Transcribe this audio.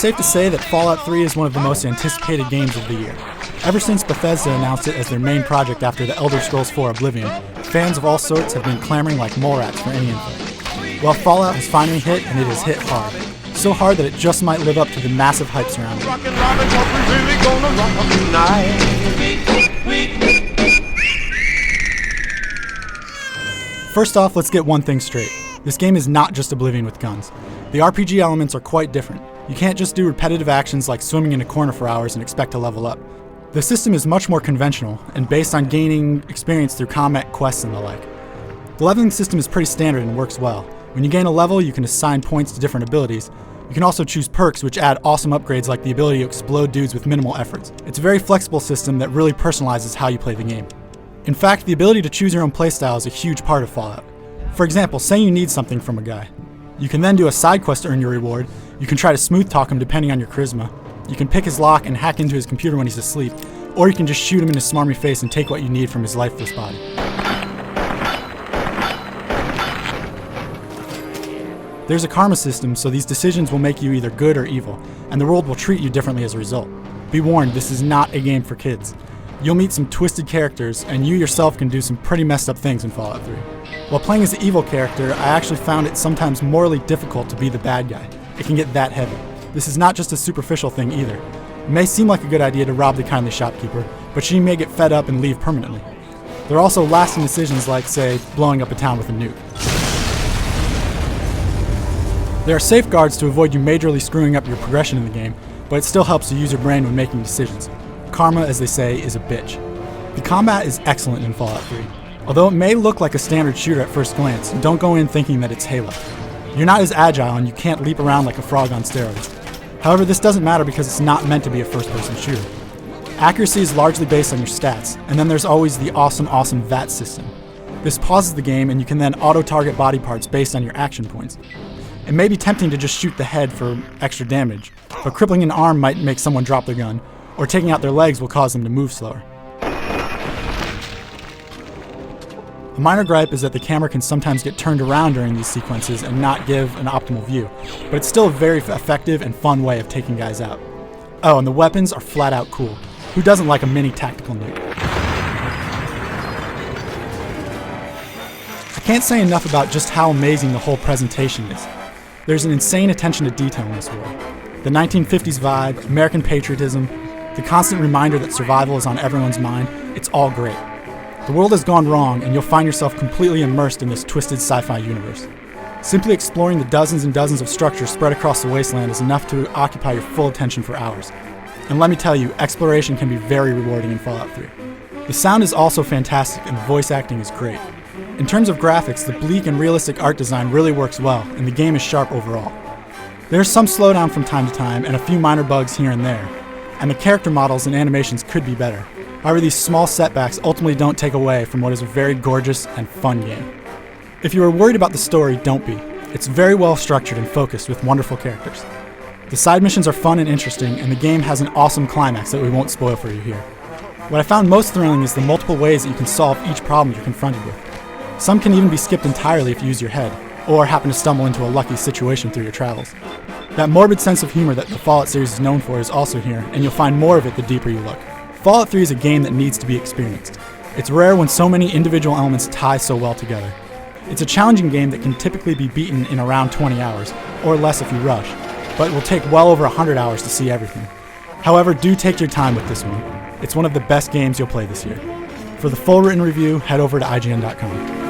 safe to say that Fallout 3 is one of the most anticipated games of the year. Ever since Bethesda announced it as their main project after the Elder Scrolls 4 Oblivion, fans of all sorts have been clamoring like mole rats for any info. Well, Fallout has finally hit, and it has hit hard. So hard that it just might live up to the massive hype surrounding it. First off, let's get one thing straight. This game is not just Oblivion with guns. The RPG elements are quite different. You can't just do repetitive actions like swimming in a corner for hours and expect to level up. The system is much more conventional and based on gaining experience through combat quests and the like. The leveling system is pretty standard and works well. When you gain a level, you can assign points to different abilities. You can also choose perks which add awesome upgrades like the ability to explode dudes with minimal efforts. It's a very flexible system that really personalizes how you play the game. In fact, the ability to choose your own playstyle is a huge part of Fallout. For example, say you need something from a guy. You can then do a side quest to earn your reward. You can try to smooth talk him depending on your charisma. You can pick his lock and hack into his computer when he's asleep, or you can just shoot him in his smarmy face and take what you need from his lifeless body. There's a karma system, so these decisions will make you either good or evil, and the world will treat you differently as a result. Be warned, this is not a game for kids. You'll meet some twisted characters, and you yourself can do some pretty messed up things in Fallout 3. While playing as the evil character, I actually found it sometimes morally difficult to be the bad guy. It can get that heavy. This is not just a superficial thing either. It may seem like a good idea to rob the kindly shopkeeper, but she may get fed up and leave permanently. There are also lasting decisions like, say, blowing up a town with a nuke. There are safeguards to avoid you majorly screwing up your progression in the game, but it still helps to use your brain when making decisions. Karma, as they say, is a bitch. The combat is excellent in Fallout 3. Although it may look like a standard shooter at first glance, don't go in thinking that it's Halo. You're not as agile and you can't leap around like a frog on steroids. However, this doesn't matter because it's not meant to be a first-person shooter. Accuracy is largely based on your stats, and then there's always the awesome VAT system. This pauses the game and you can then auto-target body parts based on your action points. It may be tempting to just shoot the head for extra damage, but crippling an arm might make someone drop their gun, or taking out their legs will cause them to move slower. A minor gripe is that the camera can sometimes get turned around during these sequences and not give an optimal view, but it's still a very effective and fun way of taking guys out. Oh, and the weapons are flat out cool. Who doesn't like a mini tactical nuke? I can't say enough about just how amazing the whole presentation is. There's an insane attention to detail in this world. The 1950s vibe, American patriotism, the constant reminder that survival is on everyone's mind, it's all great. The world has gone wrong, and you'll find yourself completely immersed in this twisted sci-fi universe. Simply exploring the dozens and dozens of structures spread across the wasteland is enough to occupy your full attention for hours. And let me tell you, exploration can be very rewarding in Fallout 3. The sound is also fantastic, and the voice acting is great. In terms of graphics, the bleak and realistic art design really works well, and the game is sharp overall. There's some slowdown from time to time, and a few minor bugs here and there, and the character models and animations could be better. However, these small setbacks ultimately don't take away from what is a very gorgeous and fun game. If you are worried about the story, don't be. It's very well structured and focused with wonderful characters. The side missions are fun and interesting, and the game has an awesome climax that we won't spoil for you here. What I found most thrilling is the multiple ways that you can solve each problem you're confronted with. Some can even be skipped entirely if you use your head, or happen to stumble into a lucky situation through your travels. That morbid sense of humor that the Fallout series is known for is also here, and you'll find more of it the deeper you look. Fallout 3 is a game that needs to be experienced. It's rare when so many individual elements tie so well together. It's a challenging game that can typically be beaten in around 20 hours, or less if you rush, but it will take well over 100 hours to see everything. However, do take your time with this one. It's one of the best games you'll play this year. For the full written review, head over to IGN.com.